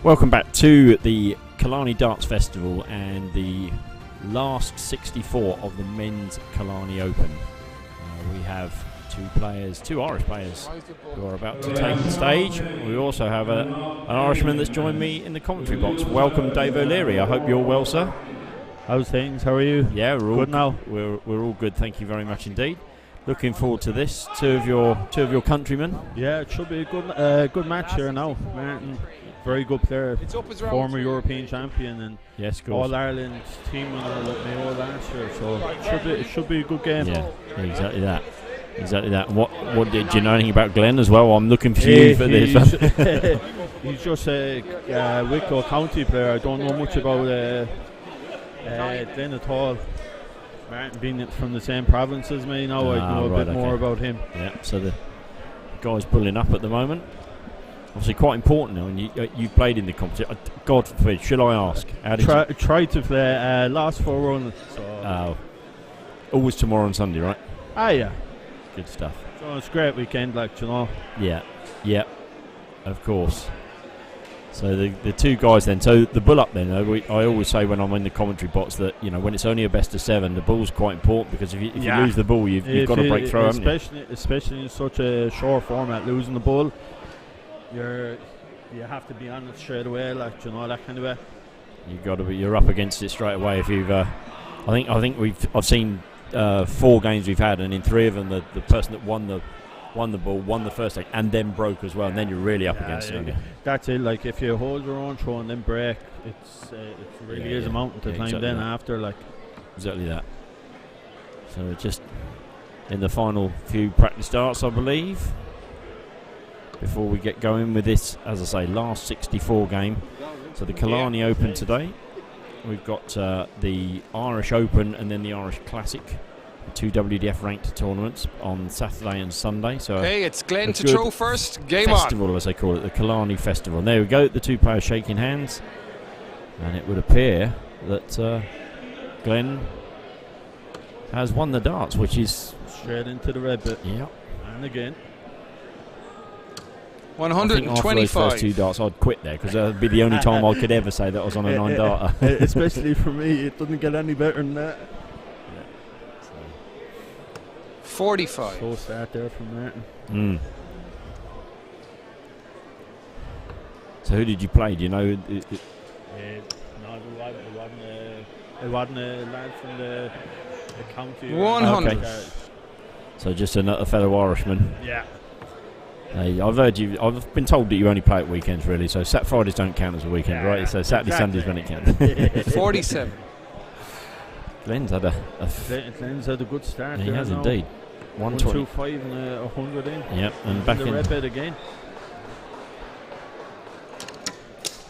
Welcome back to the Killarney Darts Festival and the last 64 of the Men's Killarney Open. We have two Irish players who are about to take the stage. We also have an Irishman that's joined me in the commentary box. Welcome, Dave O'Leary. I hope you're well, sir. How's things? How are you? Yeah, we're all good now. We're all good. Thank you very much indeed. Looking forward to this. Two of your countrymen. Yeah, it should be a good match here now. Martin, very good player, former European champion and yes, All Ireland team winner with Mayo last year. So it should be a good game. Yeah, exactly that. Exactly that. What did you know anything about Glenn as well? I'm looking for you for this. He's just a Wicklow County player. I don't know much about Glenn at all. Martin being from the same province as me now, I know a bit more about him. Yeah, so the guy's pulling up at the moment. Obviously quite important now, and you played in the competition. God forbid, should I ask? Tried to play last 4 runs. So. Always tomorrow and Sunday, right? Yeah. Good stuff. So it's a great weekend, like, you know. Yeah, of course. So the two guys then. So the bull up then. I always say when I'm in the commentary box that when it's only a best of 7, the bull's quite important because if you lose the bull, you've got to break through. Especially in such a short format, losing the bull, you have to be on it straight away, like that kind of way. You're up against it straight away. If you've, I think I've seen 4 games we've had, and in 3 of them the person that won the ball won the first leg and then broke as well, and then you're really up against it. That's it. Like if you hold your own throw and then break, it really is a mountain to climb. Exactly then after, like exactly that. So just in the final few practice darts, I believe, before we get going with this, as I say, last 64 game. So the Killarney Open today. We've got the Irish Open and then the Irish Classic. 2 WDF ranked tournaments on Saturday and Sunday. So it's Glenn to throw first. Game festival, on. as they call it, the Killarney Festival. And there we go, the 2 players shaking hands. And it would appear that Glenn has won the darts, which is straight into the red bit. Yeah. And again. 125. After those first 2 darts, I'd quit there because that would be the only time I could ever say that I was on a 9 darter. Especially for me, it doesn't get any better than that. 45. Full start there from Martin. So who did you play? Do you know? No, it wasn't a lad from the county. 100. Okay. So just another fellow Irishman. Yeah. Hey, I've been told that you only play at weekends, really. So Fridays don't count as a weekend, right? So Saturday, Sundays when it counts. 47. Glenn's had Glenn's had a good start. He has indeed. 125 and 100 in. Yep, and back in the red bed again.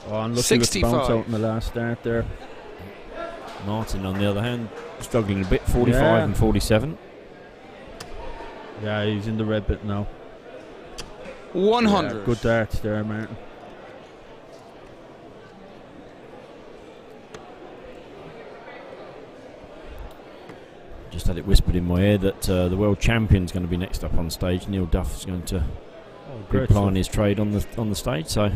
Unlucky with the bounce out in the last start there. Martin, on the other hand, struggling a bit. 45 and 47. Yeah, he's in the red bit now. 100. Yeah, good darts there, Martin. Just had it whispered in my ear that the world champion's going to be next up on stage. Neil Duff is going to be applying his trade on the stage. So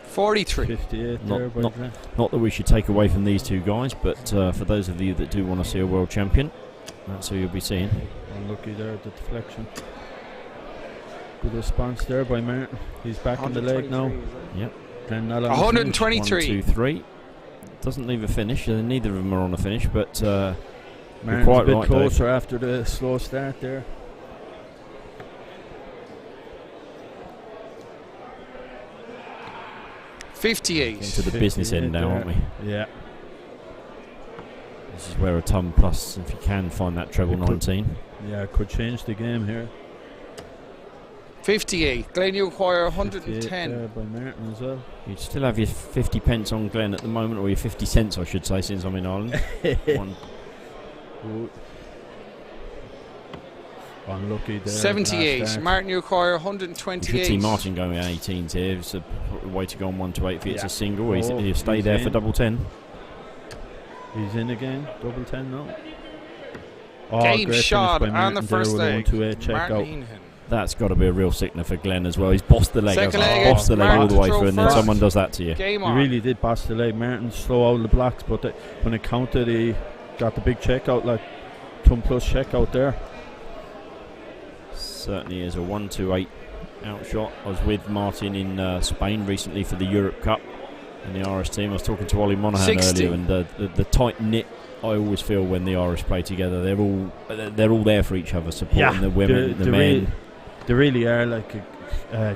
43. 58 not that we should take away from these 2 guys, but for those of you that do want to see a world champion, that's who you'll be seeing. Unlucky there at the deflection. Good response there by Martin. He's back in the leg now. Yep. 123. 1, 2, 3. Doesn't leave a finish. Neither of them are on a finish, but Martin's quite a bit right, closer after the slow start there. Into the business end now, aren't we? Yeah. This is where a ton plus, if you can find that treble 19. Yeah, could change the game here. 58. Glenn, you acquire 110. By Martin as well. You'd still have your 50 pence on Glenn at the moment, or your 50 cents, I should say, since I'm in Ireland. Unlucky there. 78. Martin, you acquire 128. You should see Martin going 18s here. It's a way to go on 1 to 8 if it's a single. He'll stay there for double 10. He's in again. Double 10 now. Game shot on the first leg. Check out. That's got to be a real sickener for Glenn as well. He's bossed the leg, Second leg, bossed the leg all the way throw through, and then first. someone does that to you. Game He on. really did boss the leg. Martin slow out of the blocks, but when it counted, he got the big checkout, like 2+ checkout there. Certainly is a 1-2-8 outshot. I was with Martin in Spain recently for the Europe Cup in the Irish team. I was talking to Ollie Monaghan 60. earlier, and the tight knit I always feel when the Irish play together. They're all there for each other, supporting the women, the men. They really are. Like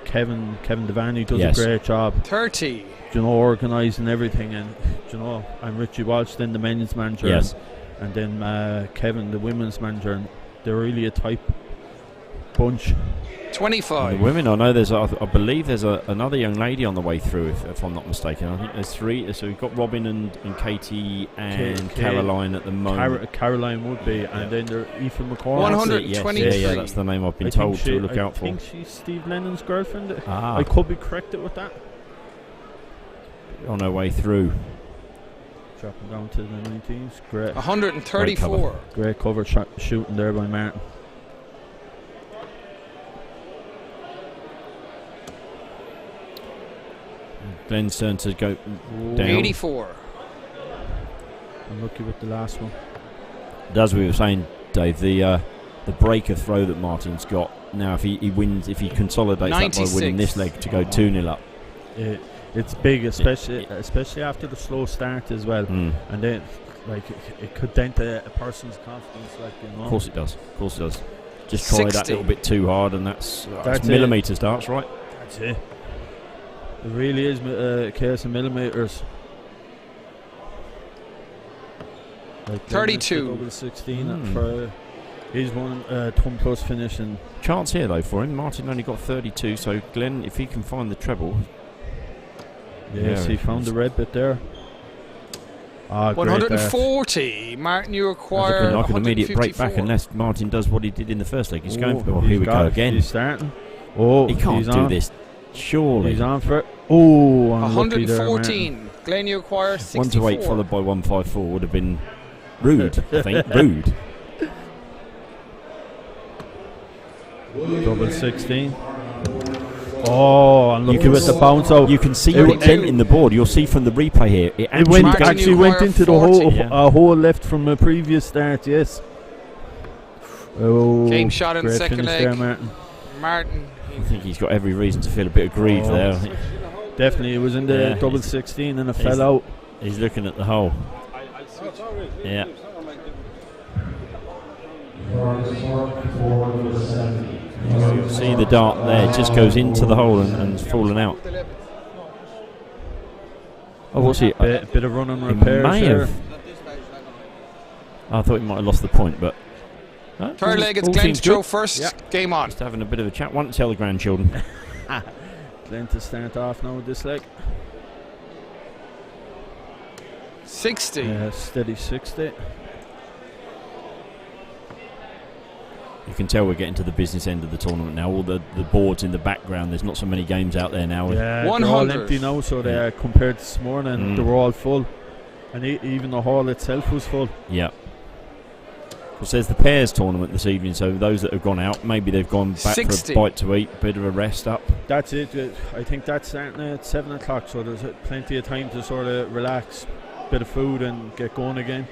Kevin Devaney does Yes. a great job. 30. You know, organising everything, and you know, I'm Richie Walsh, then the men's manager, Yes. and then Kevin, the women's manager, and they're really a tight bunch. 25. And the women, I know I believe there's another young lady on the way through, if I'm not mistaken. I think there's 3. So we've got Robin and Katie and Caroline at the moment. Caroline would be, and then there Aoife McCormick. 123. Yeah, that's the name I've been I told think to look out for. I think she's Steve Lennon's girlfriend. Ah. I could be corrected with that. On her way through. Dropping down to the 19s. Great. 134. Great cover shooting there by Martin. Glenn's turn to go down. 84. Unlucky with the last one. As we were saying, Dave, the breaker throw that Martin's got now, if he wins, if he consolidates 96. that by winning this leg to go 2-0 up. It's big, especially after the slow start as well. Mm. And then, like, it could dent a person's confidence, like, you know. Of course it does. Just try that 60. little bit too hard, and that's That's millimetre darts, right? That's it. It really is a case of millimetres. Like 32. Double 16 for he's one 1+ finish, and Chance here though for him. Martin only got 32, so Glenn, if he can find the treble. yes, he found the red bit there. 140. Martin, you acquire Like an immediate break back 154. unless Martin does what he did in the first leg. He's going for. Oh, here we go again. He's starting. Oh, He can't he's do on. this. Surely. He's on for it. Oh, unlucky there, 114. Glenn, you acquire 64. 1-8 followed by 154 would have been rude. I think rude. Double 16. Oh, unlucky with the bounce out. You can see It the w- dent in the board. You'll see from the replay here. It It went, Martin, actually you went acquire into the 40. hole left from a previous start, yes. Oh, Game shot in the great second finish leg. there, Martin. Martin. I think he's got every reason to feel a bit aggrieved there. I think Definitely, it was in the Yeah, double he's- 16 and it he's- fell out. he's looking at the hole. Yeah. You'll see the dart there. It just goes into the hole and fallen out. Oh, what's he? Bit of run and He repairs may there. have. I thought he might have lost the point, but. Third leg, it's Glenn to throw first. Yeah. Game on. Just having a bit of a chat. Want to tell the grandchildren. Glenn to start off now with this leg. 60. Steady 60. You can tell we're getting to the business end of the tournament now. All the boards in the background. There's not so many games out there now. Yeah, they're 100. all empty now, so they are compared to this morning. They were all full. And even the hall itself was full. Yeah. Because there's the pairs tournament this evening, so those that have gone out, maybe they've gone back 60. for a bite to eat, bit of a rest up. That's it. I think that's starting at 7 o'clock, so there's plenty of time to sort of relax, bit of food and get going again.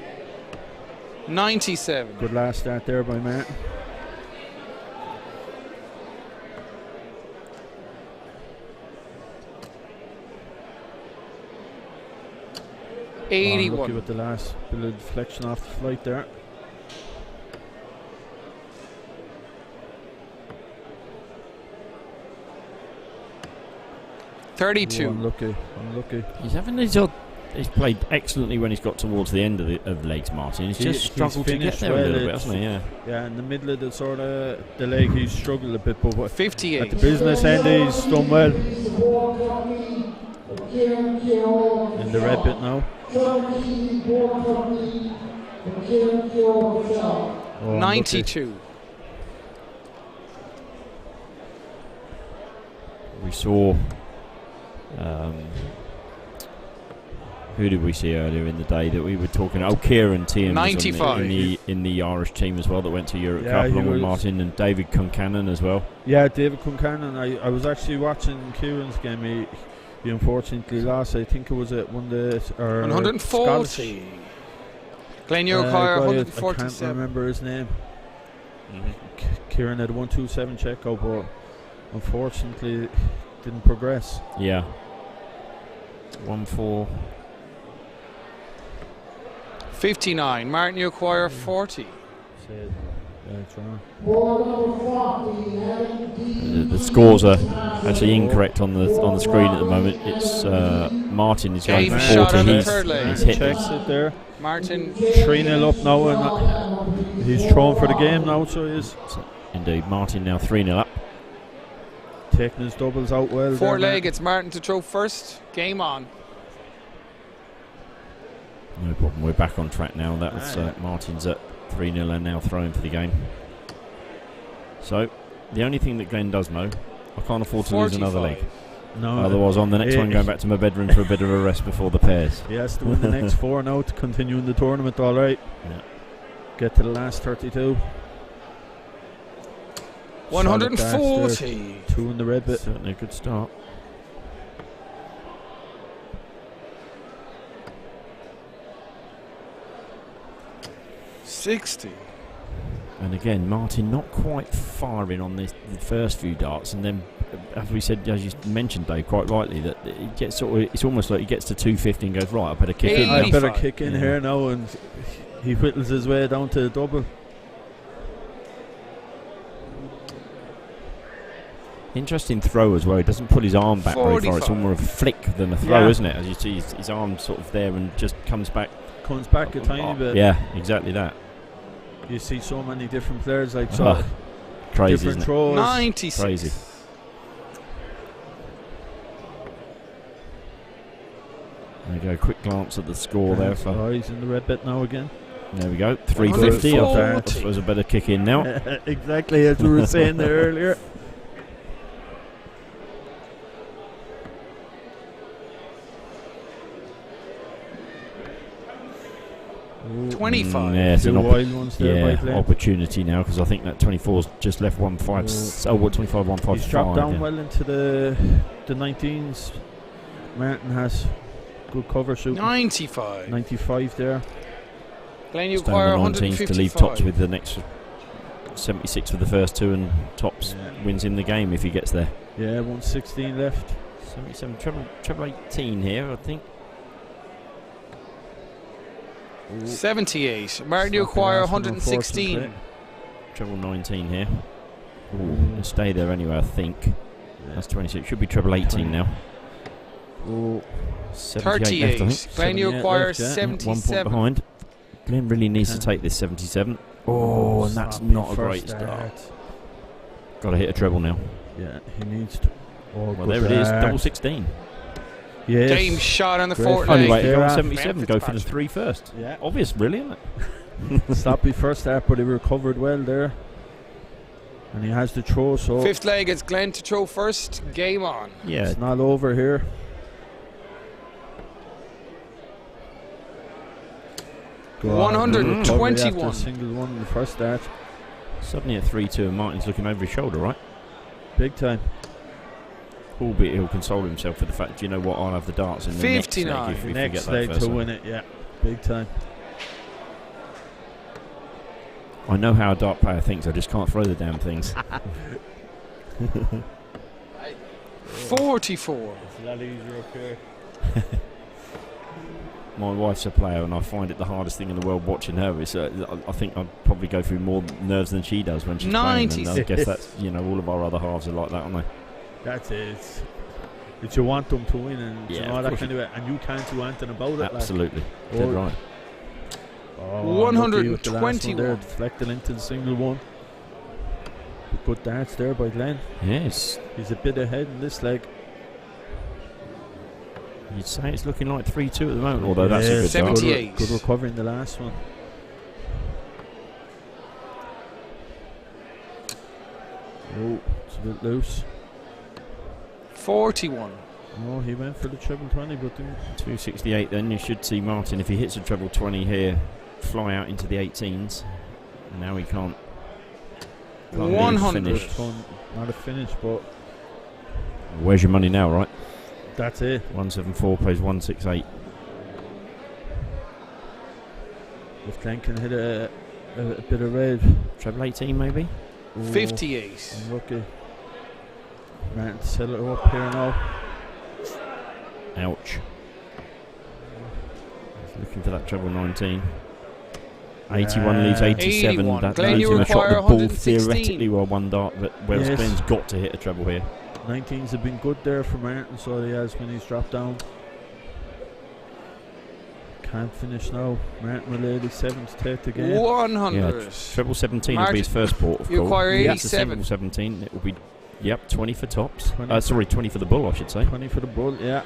97. Good last start there by Martin. Lucky 81. with the last bit of deflection off the flight there. Oh, 32. unlucky. He's having these odd. He's played excellently when he's got towards the end of the legs, Martin. He's just struggled to get finished there well, a little bit, hasn't he? Yeah. Yeah, in the middle of the sort of the leg, he's struggled a bit, but at 58. the business end, he's done well. In the red bit now. Oh, 92. We saw Who did we see earlier in the day that we were talking? Oh, Kieran Tierney 95 in the Irish team as well that went to Europe Cup along with Martin and David Concannon as well. Yeah, David Concannon. I was actually watching Kieran's game. He unfortunately lost. I think it was at 140. Glen Uruguay 147. I can't remember his name. Kieran had a 127 checkout, but unfortunately didn't progress. Yeah. 1-4. 59. Martin Uruguay 40. The scores are actually incorrect on the screen at the moment. It's Martin is going for 40. He's hit it there. Martin 3-0 up now, and he's thrown for the game now. So he is. Indeed, Martin now 3-0 up. Taking his doubles out well. 4 leg. It's Martin to throw first. Game on. No problem. We're back on track now. That was Martin's at 3-0 and now throwing for the game. So the only thing that Glenn does know, I can't afford to lose another leg. No. Otherwise, on the next one, going back to my bedroom for a bit of a rest before the pairs. He has to win the next 4 now to continue in the tournament. All right. Yeah. Get to the last 32. 140. 2 in the red bit. Certainly a good start. $60. And again, Martin not quite firing on the first few darts, and then, as we said, as you mentioned, Dave, quite rightly, that he gets it's almost like he gets to 250 and goes, right, I better kick in. I better kick in here now, and he whittles his way down to the double. Interesting throw as well. He doesn't put his arm back very far. It's more of a flick than a throw, isn't it? As you see, his arm sort of there and just comes back. Comes back a tiny bit. Yeah, exactly that. You see so many different players like crazy, different throws. 96. Crazy. There we go. Quick glance at the score there. He's in the red bit now again. There we go. 350. I suppose a better kick in now. Exactly as we were saying there earlier. 25. Yeah, it's an opportunity now, because I think that 24's just left 1-5. What 25, 1-5. He's dropped down well into the 19s. Martin has good cover shooting. 95. 95 there. Glen Uruguay 155 to leave Tops with the next 76 for the first 2, and Tops wins in the game if he gets there. Yeah, 116 left. 77, treble 18 here, I think. 78. Martin Uruguay 116. Treble 19 here. We'll stay there anyway, I think. That's 26. Should be treble 18 now. 38 left, Glen Uruguay 77. 1 point behind. Glenn really needs to take this 77. And that's not a great start. Got to hit a treble now. Yeah, he needs to. Well, there it is, double 16. Yes. Game shot on the 4th Only leg. way to go on 77. Go for the 3 first. Yeah. Obvious, really, isn't it? Sloppy first start, but he recovered well there. And he has the throw, so 5th leg, it's Glenn to throw first. Game on. Yeah. It's not over here. Go 121. Single one in the first start. Suddenly at 3-2, and Martin's looking over his shoulder, right? Big time. Albeit he'll console himself for the fact, you know what, I'll have the darts in the 59. next leg, Next leg to win it, yeah. Big time. I know how a dart player thinks, I just can't throw the damn things. 44. It's a lot easier up here. My wife's a player, and I find it the hardest thing in the world watching her. It's, I think I'd probably go through more nerves than she does when she's playing. And I guess that's, all of our other halves are like that, aren't they? That's it. It's you want them to win, and that kind of way, and you can't do anything about it. Absolutely, dead right. 121. There, deflected into the single one. Good darts there by Glenn. Yes, he's a bit ahead in this leg. You'd say it's looking like 3-2 at the moment, although that's a good 78. Good recovery in the last one. It's a bit loose. 41. Oh, he went for the treble 20, but didn't. 268 then. You should see Martin, if he hits a treble 20 here, fly out into the 18s. Now he can't 100. finish. Not a finish, but Where's your money now, right? that's it. 174 plays 168. If Glenn can hit a bit of red. Treble 18 maybe? 58. Unlucky. Martin settle it up here now. Ouch. Looking for that treble 19. 81 leaves 87. 81. That Glenn, leaves you him a shot. require The ball 116. theoretically were one dart, but Wales Yes. Glenn's got to hit a treble here. 19s have been good there for Martin, so he has when he's dropped down. Can't finish now. Martin will 87th, take the game. 100. Treble 17 will Martin, be his first port of you call. acquire If it's a 87. single 17, it will be, 20 for tops. 20. Sorry, 20 for the bull, I should say. 20 for the bull, yeah.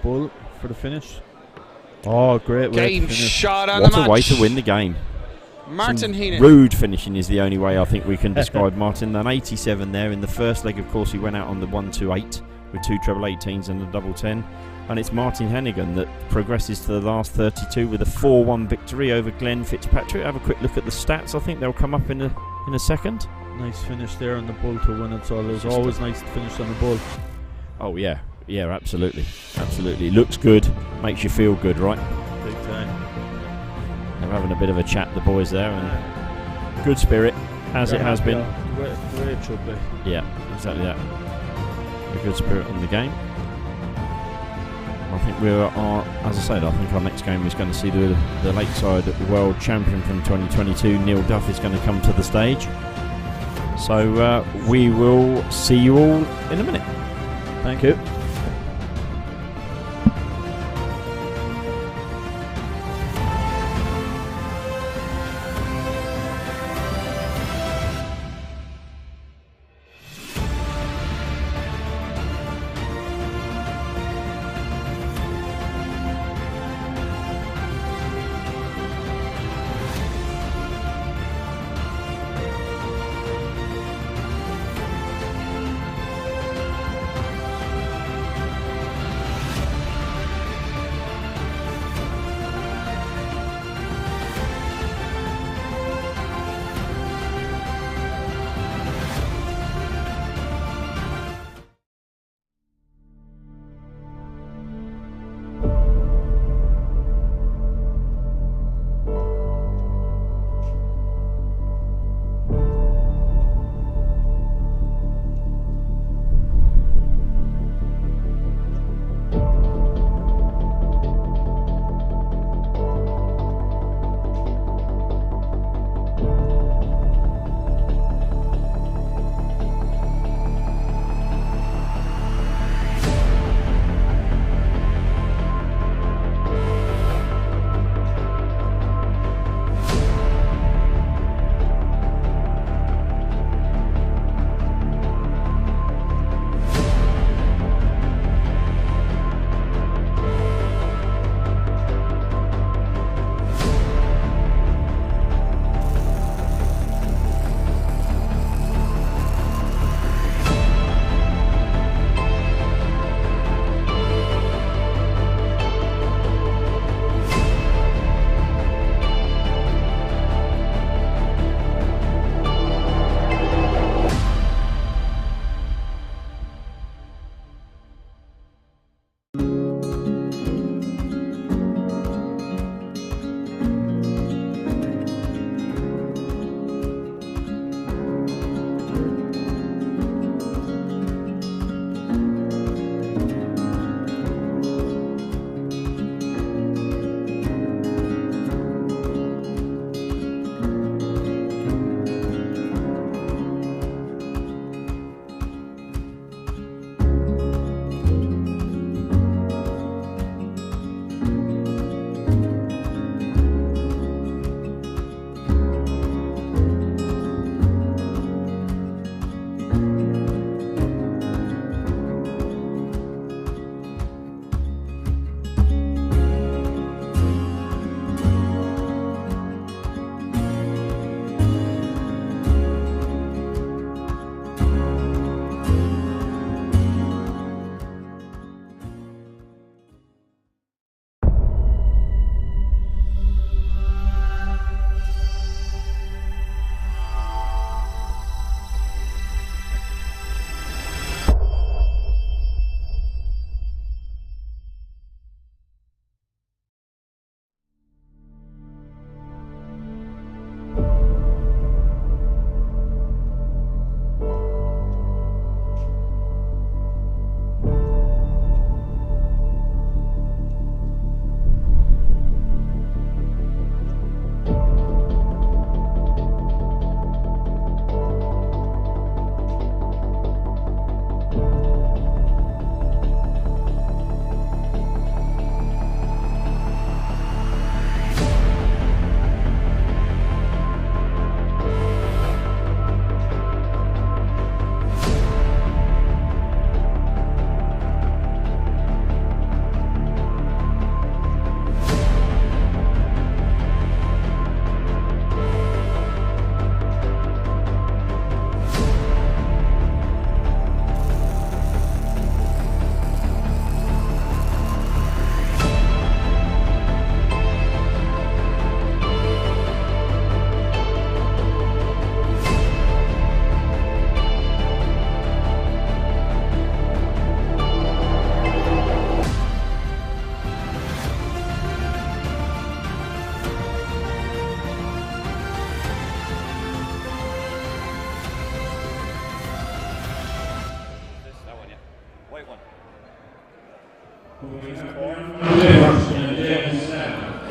Bull for the finish. Oh, great way to Game finish. shot on What the a match. way to win the game. Martin Some Heenan. rude finishing is the only way I think we can describe Martin. An 87 there in the first leg. Of course, he went out on the 128 with 2 treble 18s and a double 10. And it's Martin Hennigan that progresses to the last 32 with a 4-1 victory over Glenn Fitzpatrick. Have a quick look at the stats. I think they'll come up in a second. Nice finish there on the bull to win it, so it was always nice to finish on the bull. Oh yeah, absolutely, absolutely. Looks good, makes you feel good, right? Big time. They're having a bit of a chat, the boys there, and good spirit as it has been. The way it should be. Yeah, exactly that. A good spirit on the game. I think as I said, I think our next game is going to see the Lakeside World Champion from 2022, Neil Duff, is going to come to the stage. So we will see you all in a minute. Thank you.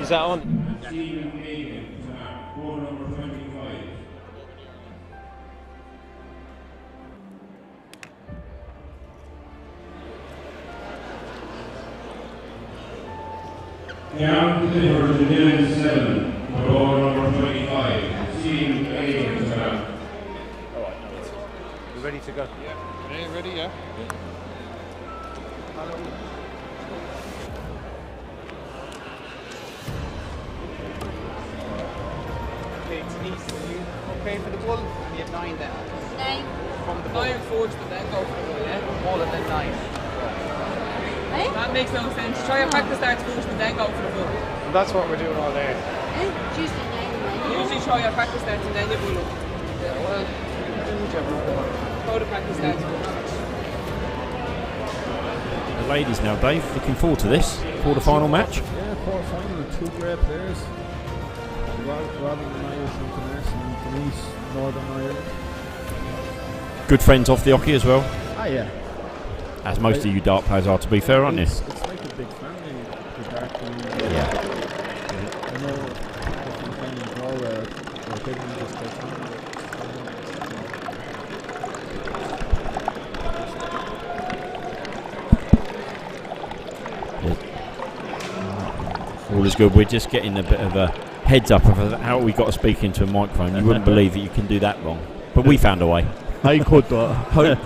Is that on? Down to the 7, ball number 25, Stephen Abrams. Alright, you ready to go? Yeah, ready, yeah. Okay, Denise, are you okay for the bull? And you have 9 then. 9. From the bull. 9 forwards, but then go for the bull, yeah? All and then 9. Eh? That makes no sense. Try and practice starts first, and then go for the bull. And that's what we're doing all day. Eh? Tuesday 9. Usually try your practice starts, and then you bull up. Well, whichever one. Go to practice starts first. The ladies now, Dave, looking forward to this quarter-final match. Yeah, quarter-final, 2 great players. Robin and Irish International, and Denise, Northern Ireland. Good friends off the hockey as well, Ah, yeah. as most of you dart players are, to be fair, aren't you? It's like a big family, the dart community. Yeah. I know different kind of draw where everyone just gets on. All is good. We're just getting a bit of a heads up of how we got to speak into a microphone. You wouldn't believe that you can do that wrong, but we found a way. I could though.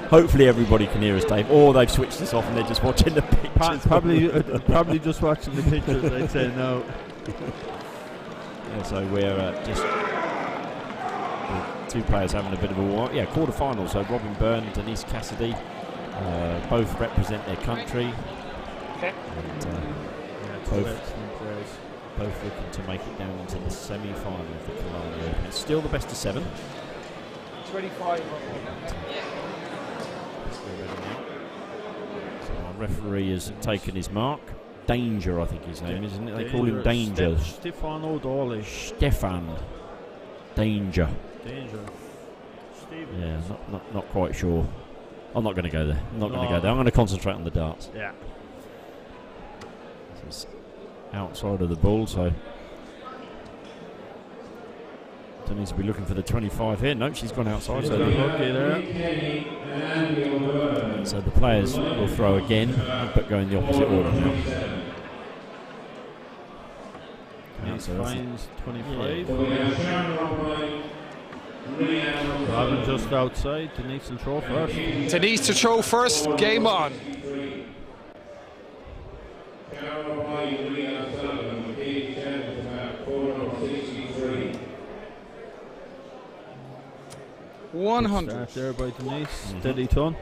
Hopefully everybody can hear us, Dave, or they've switched this off and they're just watching the pictures. Probably just watching the pictures. I'd say no. Yeah, so we're just the 2 players having a bit of a war. Yeah, quarter-final. So Robin Byrne, Denise Cassidy, both represent their country. Okay. And, both looking to make it down into the semi-final of the Killarney Open. It's still the best of 7. 25. So our referee has taken his mark. Danger, I think his name, isn't it? They call him Danger. Stefan O'Dawley. Stefan Danger. Danger. Stephen. Yeah, not quite sure. I'm not going to go there. I'm not going to No. go there. I'm going to concentrate on the darts. Yeah. This is outside of the ball, so don't need to be looking for the 25 here. No, she's gone outside. So the players will throw again, but go in the opposite order now. So that's Fines 25. Robin just outside. Denise will throw first. Denise to throw first. Game on. Start 100. there by Denise. Steady ton.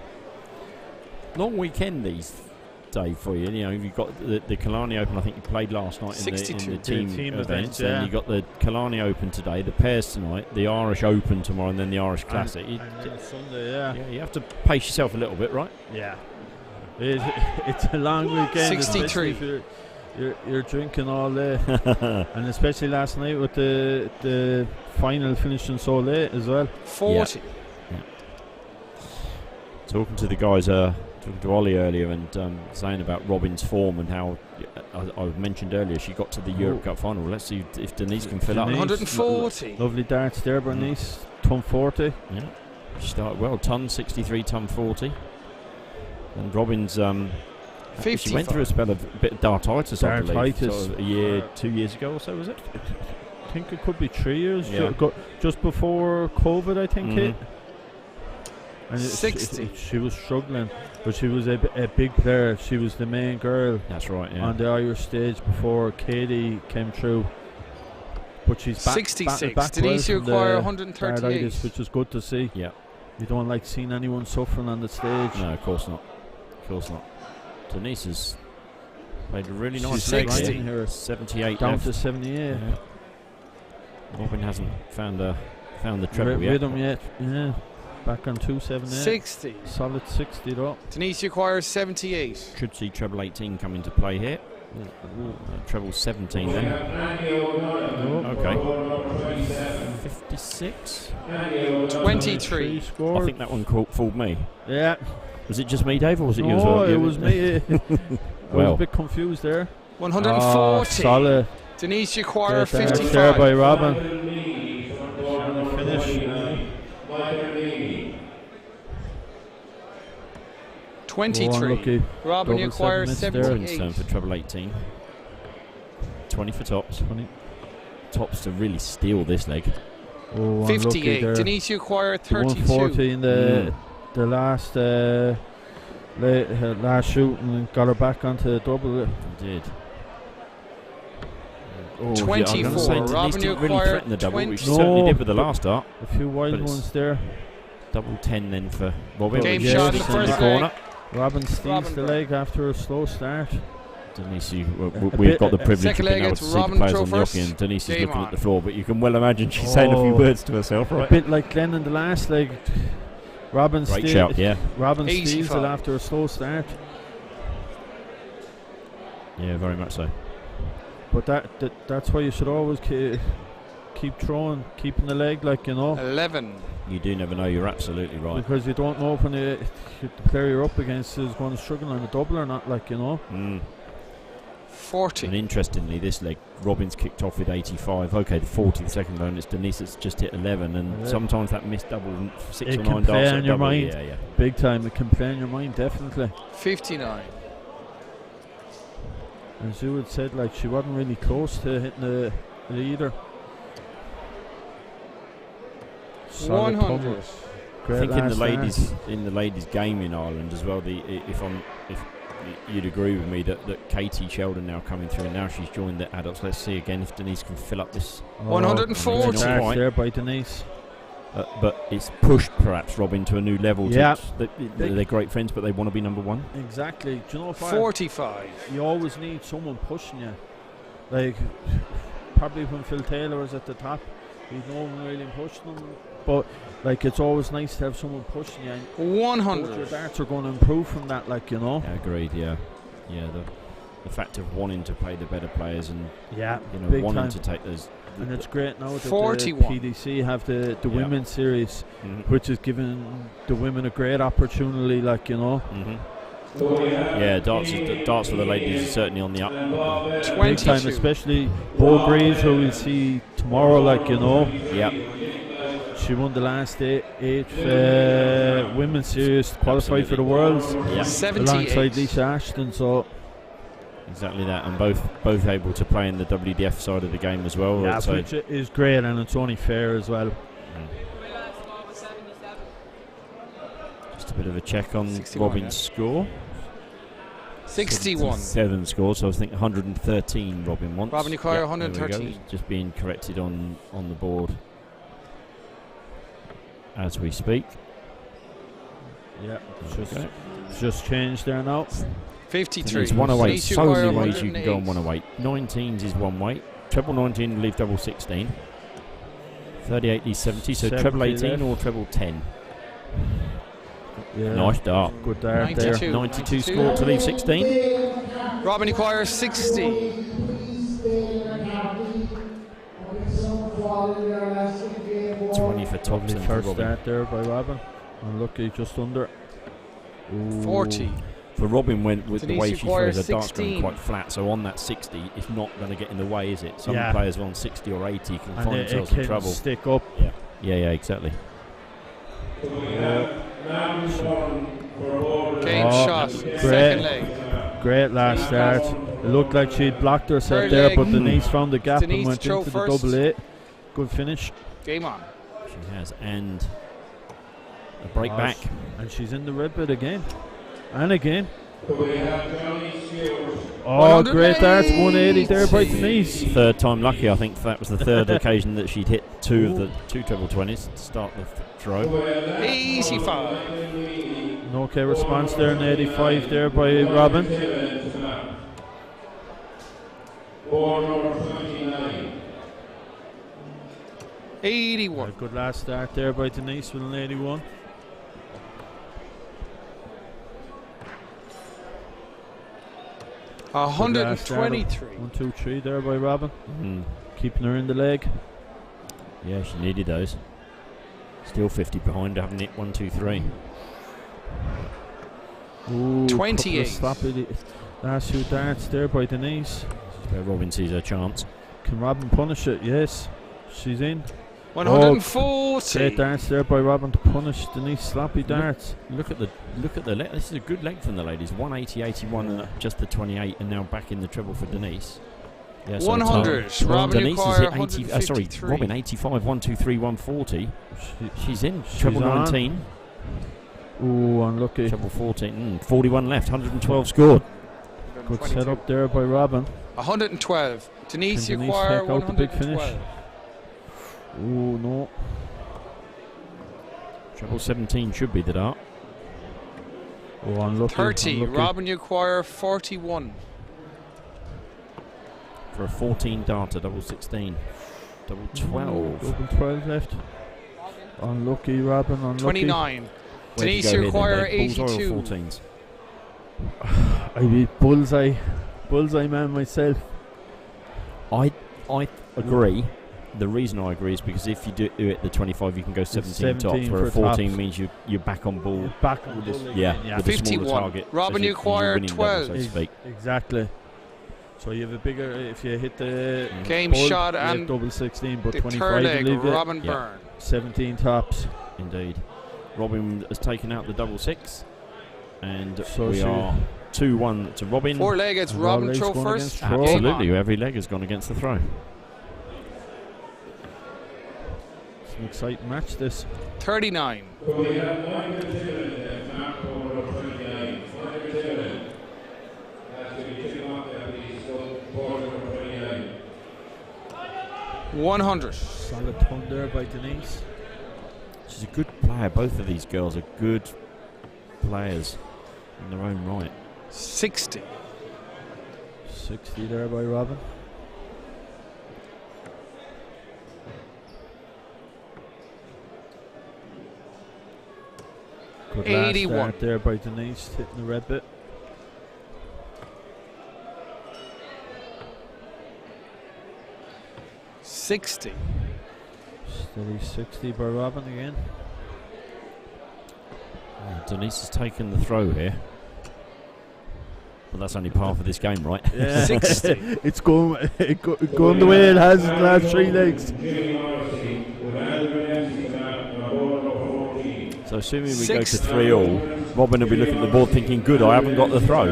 long weekend these Dave for you. You know, you've got the Killarney Open. I think you played last night in the team events. Yeah. And you got the Killarney Open today, the pairs tonight, the Irish Open tomorrow, and then the Irish Classic. And then Sunday, yeah. You have to pace yourself a little bit, right? Yeah. It's a long weekend. 63. Especially if you're drinking all day, and especially last night with the final finishing so late as well. 40. Yeah. Talking to the guys, talking to Ollie earlier, and saying about Robin's form and how I mentioned earlier she got to the Europe Cup final. Let's see if Denise can fill up. 140. Lovely darts there, Bernice. Ton 40. Yeah, she started well. Ton 63, ton 40, and Robin's. She went through a spell of a bit of dartitis, I believe, sort of a year, 2 years ago or so, was it? I think it could be 3 years. Yeah. Just before COVID, I think. Hit. And 60. She was struggling, but she was a big player. She was the main girl. That's right. Yeah. On the Irish stage before Katie came through. But she's back. 66. Back Denise, you well from acquire the 138. dartitis, which is good to see. Yeah. You don't like seeing anyone suffering on the stage. No, of course not. Of course not. Denise has played a really nice She's leg 60. here. 78 Down left. to 78. Yeah. Robin hasn't found the treble yet. Rhythm yet. Yeah. Back on 278. 60. Solid 60 though. Denise, you acquire 78. Should see treble 18 come into play here. Treble 17 then. Okay. 56. 23. I think that one fooled me. Yeah. Was it just me, Dave, or was it you as No, well? it was me. I was Well. a bit confused there. 140. Solid. Denise Uquire, There by 55. Robin. Finish. Finish. 23. Unlucky. Robin Double Uquire, 7 minutes there. Robin's turn 78. for treble 18. 20 for tops. 20. Tops to really steal this leg. Oh, unlucky 58. there. Denise Uquire, The 140 32. in the last last shoot and got her back onto the double. He did. Oh, 24. Yeah, I'm gonna say Denise Robin didn't really Uquire, threaten the double, which she 20. certainly No, did with the but- last start. A few wild But it's- ones there. Double 10 then for Robin. Game Yeah, shot in the it's in first the leg. corner. Robin steals Robin the got- leg after a slow start. Denise, A we've bit- got the privilege second of being leg, able it's to see the Robin players throw on the first. hockey, and Denise is Game looking on. at the floor, but you can well imagine she's saying a few Oh. words to herself, A right? bit like Glenn in the last leg. Robin Great steals- shout, yeah. Robin steals 85. it after a slow start. Yeah, very much so. But that's why you should always keep throwing, keeping the leg, like, you know. 11. You do never know, you're absolutely right. Because you don't know when the player you're up against is going to struggle on a double or not, like, you know. Mm. 40. And interestingly, this leg, Robin's kicked off with 85. Okay, the 40th second zone, it's Denise that's just hit 11, and Yeah. sometimes that missed double, 6 It or can 9 play darts on at your double. mind. Yeah, yeah. Big time, it can play in your mind, definitely. 59. As you had said, like, she wasn't really close to hitting the leader. Solid 100. tumble. I Great think in last the ladies game in Ireland as well. If you'd agree with me that Katie Sheldon now coming through, and now she's joined the adults. Let's see again if Denise can fill up this. 140. Not Darts quite. there by Denise. But it's pushed perhaps Robin to a new level. Yeah. They're great friends, but they want to be number one. Exactly. Do you know what? 45. You always need someone pushing you. Like, probably when Phil Taylor was at the top, he's no one really pushing him. But, like, it's always nice to have someone pushing you. And both your 100. darts are going to improve from that, like, you know. Yeah, agreed. Yeah. The fact of wanting to play the better players and Yeah, wanting time. to take those. And it's great now that 41. the PDC have the Yeah. women's series, Mhm. which is giving the women a great opportunity, like, you know. Yeah, darts for the ladies is certainly on the up. Big time, 22. especially Bo Breeze, who we'll see tomorrow, like, you know. Yeah, She won the last eight women's series, qualified for the Worlds yeah, alongside 78. Lisa Ashton. So exactly that, and both able to play in the WDF side of the game as well. yeah, So, which is great, and it's only fair as well. just a bit of a check on 61, Robin's score. 61. 7 scores, so I was thinking 113 Robin wants. Robin Uquire, there we go. 113. Just being corrected on the board as we speak. Yeah, There we go. just changed there now. 53. It's 108, Denise so many Uquire, ways you can go on 108. 108. 19s is one weight, treble 19 will leave double 16. 38 is 70, so 70 treble 18 left. or treble 10. Yeah, Nice dart. good dart there. 92. 92 score to leave 16. Robin Uquire, 60. 20 for tops Lovely and for first Robin. start there by Robin. Unlucky, just under. Ooh. 40. For Robin went with the Denise way she Uquire, throws her darts going 16. quite flat, so on that 60 it's not going to get in the way, is it? Some Yeah. players on 60 or 80 can And find it themselves can in trouble. stick up. Yeah, exactly. Game Oh, shot. great. Second leg. Great last start. It looked like she'd blocked herself Third there, leg. but Denise found the gap Denise and went throw into the first. double 8. Good finish. Game on. She has, and a break Oh, back. And she's in the red bit again. And again. Oh, 180. great darts. 180 there by Denise. Third time lucky, I think that was the third occasion that she'd hit two treble 20s to start the throw. 85. An okay response there, an 85 there by Robin. Number 39. 81. A good last start there by Denise with an 81. Good last start of 123. 1, 2, 3 there by Robin. Mm. Keeping her in the leg. Yeah, she needed those. Still 50 behind, haven't hit 1, 2, 3. Ooh, 28. couple of sloppy. Last few darts there by Denise. Where Robin sees her chance. Can Robin punish it? Yes. She's in. 140. Great darts there by Robin to punish Denise. Sloppy darts. Look at the leg. This is a good leg from the ladies. 180, 81, just the 28, and now back in the treble for Denise. Yeah, so 100. Robin Denise is Uquire, at 80. Sorry, 153. Robin 85, 1, 2, 3, 140. She's in. She's Treble on. 19. Ooh, unlucky. Treble 14. 41 left. 112 scored. Good set up there by Robin. 112. Denise Can Denise Uquire, take out the big finish? 112. Ooh, no. Treble 17 should be the dart. Oh, unlucky. 30. Unlucky. Robin Uquire, 41. For a 14 darter, double 16. Double 12. Double 12 left. Unlucky, Robin. Unlucky. 29. Where'd you Denise go here then, Uquire, Dave? Bullseye 82. or 14s? I beat bullseye. Bullseye man myself. I agree. The reason I agree is because if you do it at the 25, you can go 17 tops, 17 where a for 14 tops. means you're back on ball. Back on With bull this, again, yeah, with the smaller 51. target. Robin as you're Uquire, winning double, 12. so to speak. Exactly. So you have a bigger, if you hit the Game bull, shot you have and double 16, but the 25 third you leg, leave it. Robin Yeah. Byrne. 17 tops. Indeed. Robin has taken out the double 6, and So we she- are 2-1 to Robin. 4 leg, it's And Robin Raleigh's throw going first. against throw. Game Absolutely, on. every leg has gone against the throw. It's an exciting match, this. 39. So we have Michael Tillman, map number 29. Michael Tillman. That's to be taken off there, please. So, ball number 29. 100. Solid ton there by Denise. She's a good player. Both of these girls are good players in their own right. 60. 60 there by Robin. Good last 81. start there by Denise, hitting the red bit. Steady Steady 60 by Robin again. Denise has taken the throw here. But that's only par for this game, right? Yeah. 60. It's going the way it has in the last 3 legs. So assuming we go to 3-all, Robin will be looking at the board thinking, good, I haven't got the throw.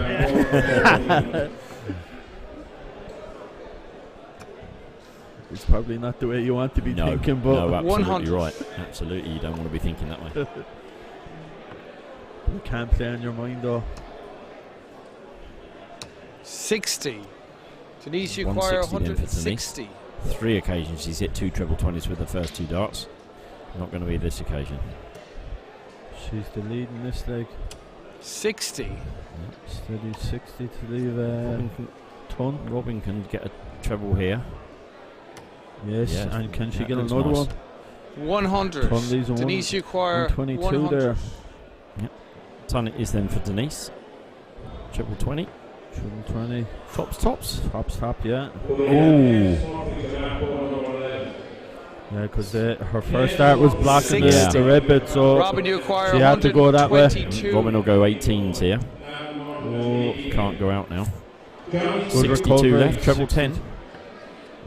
It's probably not the way you want to be thinking, but no, absolutely 100. right. Absolutely, you don't want to be thinking that way. you can't play on your mind though. 60. Denise Uquire, 160 then for Denise. 160. 3 occasions she's hit 2 treble 20s with the first 2 darts. Not going to be this occasion. She's the lead in this leg. 60. Steady 60 to leave ton. Robin can get a treble here. Yes, Yes, and can she that get looks another nice. one? 100. Ton leaves a Denise Uquire, 122 100. there. Ton is then for Denise. Treble 20. Triple 20. Tops. Top, yeah. Yeah, because her first start was blocking 60. the red bit, so Robin Uquire, she had to go that way. 122. Robin will go 18s here. Oh, Can't go out now. good 62 recovery. left. Treble 10.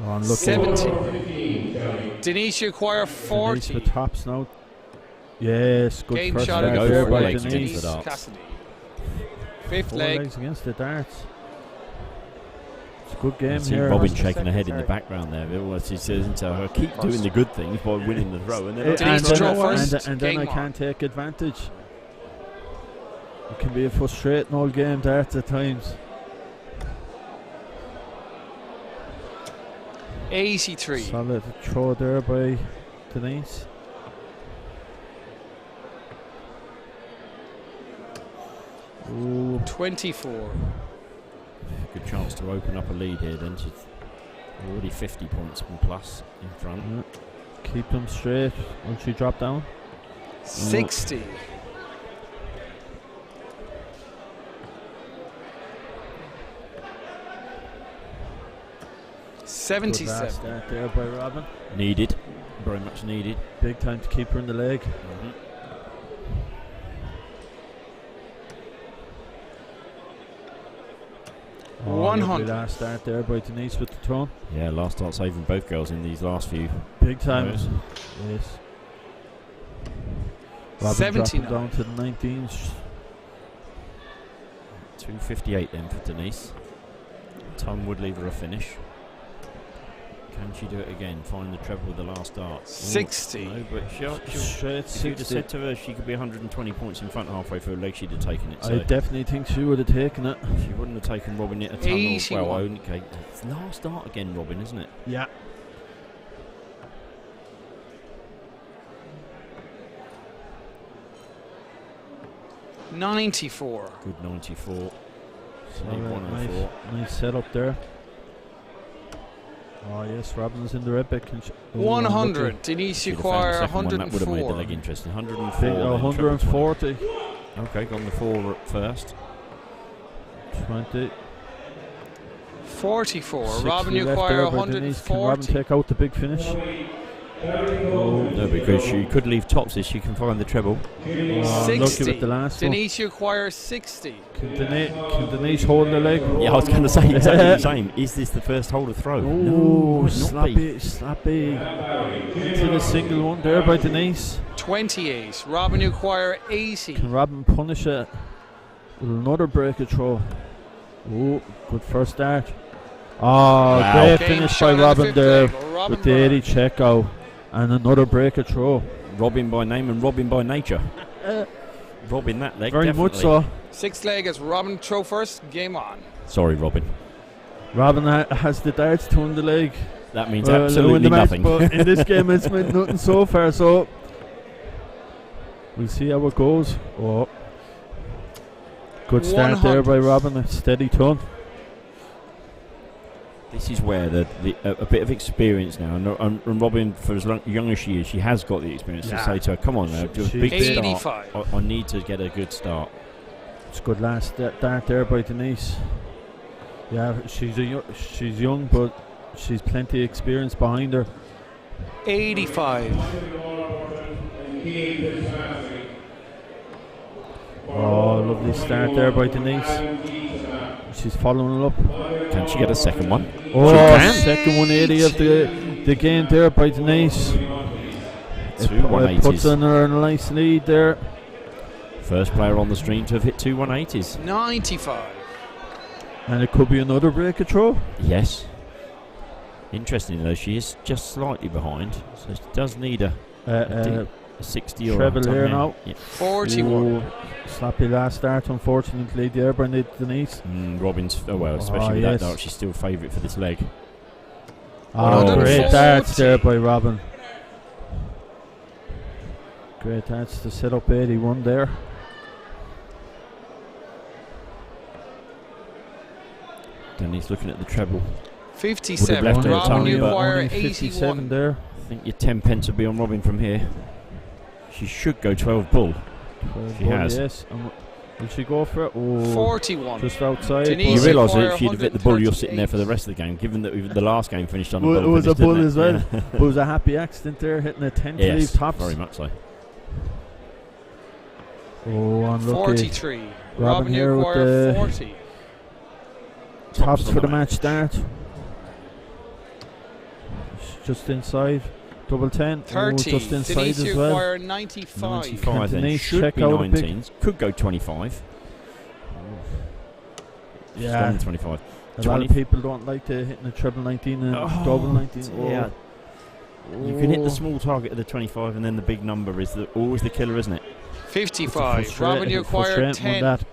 Oh, unlucky. 70. Denise Uquire, Denise 40. the tops now. Yes, good Game first shot start go there for by legs Denise. against the darts. Cassidy. 5th 4 leg. legs against the darts. It's a good game I see here. Robin shaking her head in the background there. She says to her, keep doing the good things by winning the throw. And then Denise draw first. and then I Game on. can't take advantage. It can be a frustrating old game darts at times. 83. Solid throw there by Denise. Ooh, 24. good chance to open up a lead here then. She's already 50 points and plus in front. yeah. Keep them straight. Once she drop down. 60. Good 77. last start there by Robin. Needed. Very much needed. Big time to keep her in the leg. lovely 100. last start there by Denise with the turn. Yeah, last start saving both girls in these last few. Big time. Yes. Yes. Robin 79. dropping down to the 19s. 2:58 then for Denise. Tom would leave her a finish. Can she do it again? Find the treble with the last dart. Ooh, 60. No, but she'll Straight if you'd have 60. said to her she could be 120 points in front halfway through her leg, she'd have taken it. So I definitely think she would have taken it. she wouldn't have taken Robin at a tunnel. 81. Well, okay. It's last dart again, Robin, isn't it? Yeah. $94. Good 94. So, Need 104. nice setup there. Oh yes, Robin's in the red bit. 100. Denise Should have found the Uquire, second one. That would have made the 104. leg interesting. 104. then treble 140. 20. Okay, gone the 4 at first. 20. 44. 60 Robin left Uquire, there by Denise. Can Robin 140. take out the big finish? No, because she could leave tops if she can find the treble. Lucky 60. with the last one. Denise Uquire, 60. Can Denise hold the leg? Yeah, I was going to say exactly the same. Is this the first hole to throw? Oh, would not be. slappy. Into the single one there by Denise. 28. Robin Uquire, 80. Can Robin punish it? With another breaker throw. Oh, good first start. Oh, Wow. great Game finish shot by on the Robin fifth there leg. Robin with the 80 Byrne. check out. And another breaker throw. Robin by name and Robin by nature. Robin that leg, Very definitely. much so. Sixth leg is Robin throw first. Game on. Sorry, Robin. Robin has the darts to win the leg. That means Well, absolutely win the match, nothing. but in this game, it's meant nothing so far. So we'll see how it goes. Oh, good start there by Robin. A steady turn. This is where a bit of experience now, and Robin, for as young as she is, she has got the experience to say to her, "Come on now, do a She's big big. start. 85. I need to get a good start." It's good last dart there by Denise. Yeah, she's young, but she's plenty of experience behind her. 85. Oh, lovely start there by Denise. She's following it up. Can she get a second one? Oh, can. second 180 of the game there by Denise. Two It puts 180s. on her a nice lead there. First player on the stream to have hit two 180s. 95. And it could be another breaker throw. Yes. Interesting though, she is just slightly behind, so she does need a 60 or treble a here ton now. Yeah. 41. Oh, slappy last start, unfortunately, there by Denise. Robin's, especially with yes. that dart, she's still favourite for this leg. Oh, 140. great darts there by Robin. Great darts to set up 81 there. Denise looking at the treble. 57. left her a Robin ton, but Uquire, Only 57 81. there. I think your 10 pence will be on Robin from here. She should go 12 bull. She has. Yes. And will she go for it? Oh, 41. just outside. Denise You Easy realise Uquire, that if she'd have hit the bull, you're sitting there 138. for the rest of the game, given that even the last game finished on a Well, bull. it was a finish, bull didn't as it? well. Yeah. But it was a happy accident there, hitting a 10 to leave Yes, tops. very much so. Oh, unlucky. 43. Robin Robin here with Uquire, the 40. Tops on for the the match start. Just inside. Double 10. 30. Oh, just inside Denise as well. Uquire, 95. 95 then. Denise Should check be out a big- 19s. Could go 25. She's Yeah. done 25. A lot of people don't like to hitting a treble 19 and double 19. Yeah. You can hit the small target of the 25, and then the big number is always the killer, isn't it? 55. Robin Uquire, Frustrating 10. that.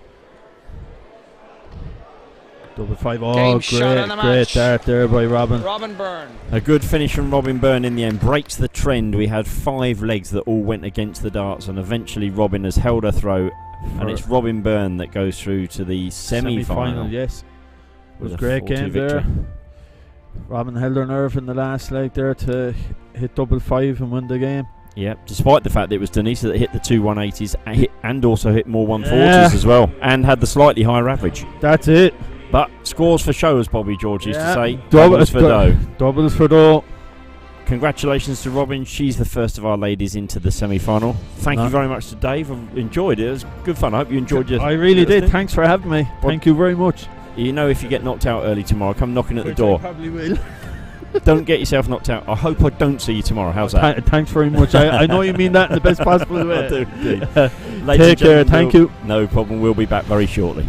Double 5. Oh, Game shot on the great match. dart there by Robin. Robin Byrne. A good finish from Robin Byrne in the end. Breaks the trend. We had 5 legs that all went against the darts, and eventually Robin has held her throw, and it's Robin Byrne that goes through to the semi-final. Yes. It was with a great 4-2 game there. victory. Robin held her nerve in the last leg there to hit double 5 and win the game. Yeah, despite the fact that it was Denise that hit the two 180s and also hit more 140s Yeah. as well, and had the slightly higher average. That's it. But scores for show, as Bobby George used to say. Doubles Doubles for dough. Doubles for dough. Congratulations to Robin. She's the first of our ladies into the semi-final. Thank you very much to Dave. I've enjoyed it. It was good fun. I hope you enjoyed it. I really did. Thanks for having me. Well, Thank you very much. You know, if you get knocked out early tomorrow, come knocking at the Which door. I probably will. Don't get yourself knocked out. I hope I don't see you tomorrow. How's that? Thanks very much. I know you mean that in the best possible way. I do indeed. Take care. Thank you. No problem. We'll be back very shortly.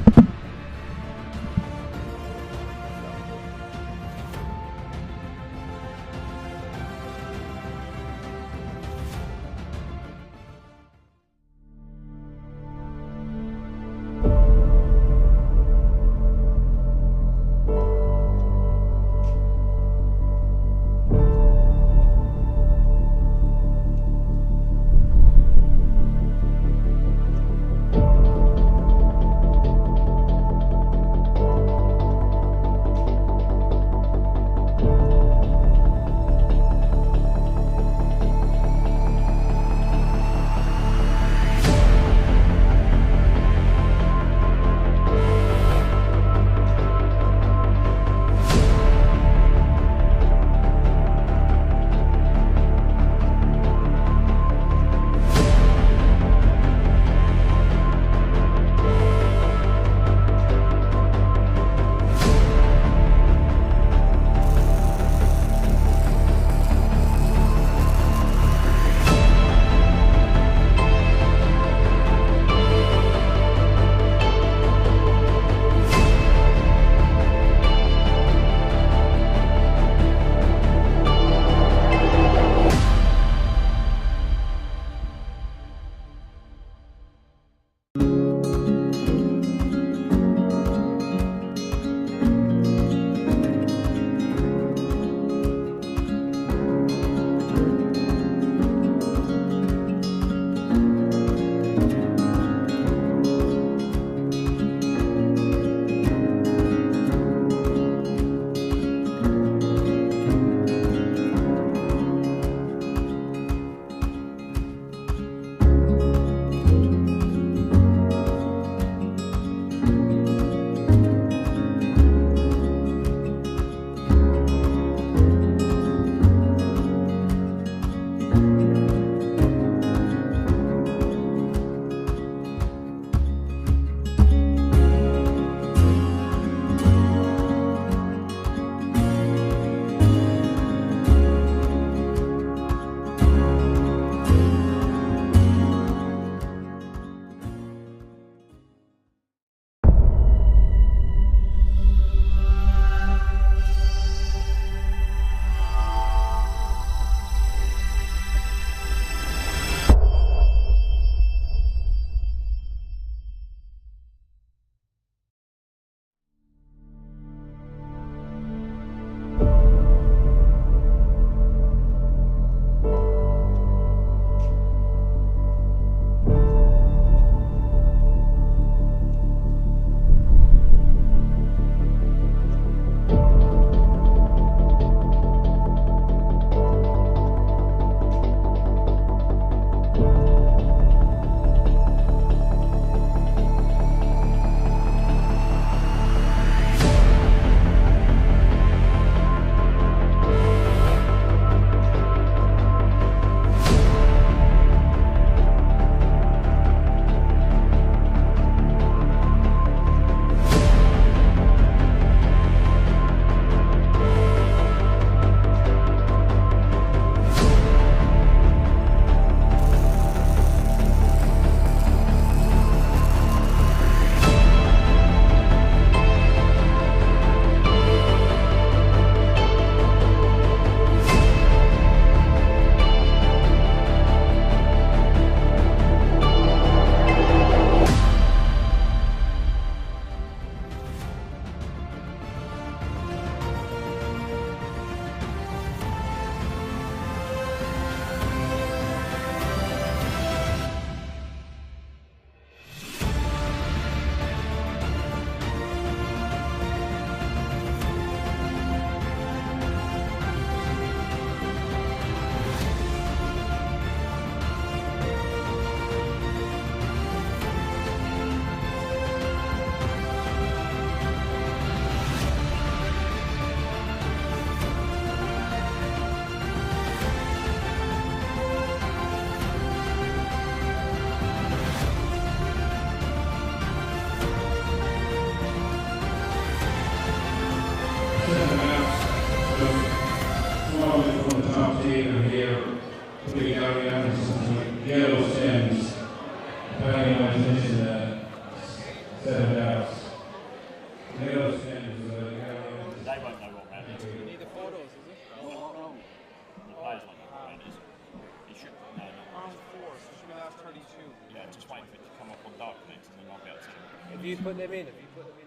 just waiting for it to come up on Dark Connect and then I'll be able to. Have you put them in? Have you put them in?